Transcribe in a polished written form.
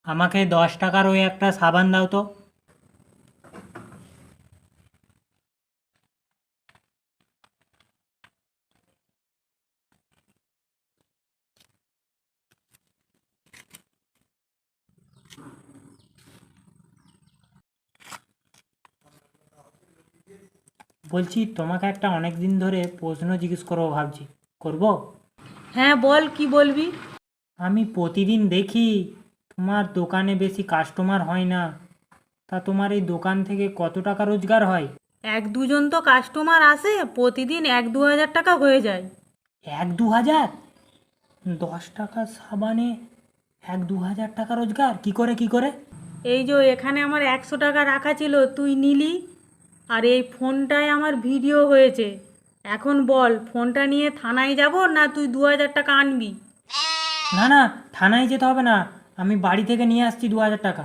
আমাকে 10 টাকার ওই একটা সাবান দাও তো। বলছি তোমাকে একটা অনেক দিন ধরে প্রশ্ন জিজ্ঞেস করবো ভাবছি, করব? হ্যাঁ বল, কি বলবি? আমি প্রতিদিন দেখি তোমার দোকানে বেশি কাস্টমার হয় না, তা তোমার এই দোকান থেকে কত টাকা রোজগার হয়? এক দুজন তো কাস্টমার আসে, প্রতিদিন 1-2 হাজার টাকা হয়ে যায়। 1-2 হাজার? 10 টাকার সাবানে 1-2 হাজার টাকা রোজগার কি করে কি করে? এই যে এখানে আমার 100 টাকা রাখা ছিল, তুই নিলি। আর এই ফোনটায় আমার ভিডিও হয়েছে। এখন বল, ফোনটা নিয়ে থানায় যাব না তুই 2 হাজার টাকা আনবি? না না, থানায় যেতে হবে না, আমি বাড়ি থেকে নিয়ে আসছি 2 হাজার টাকা।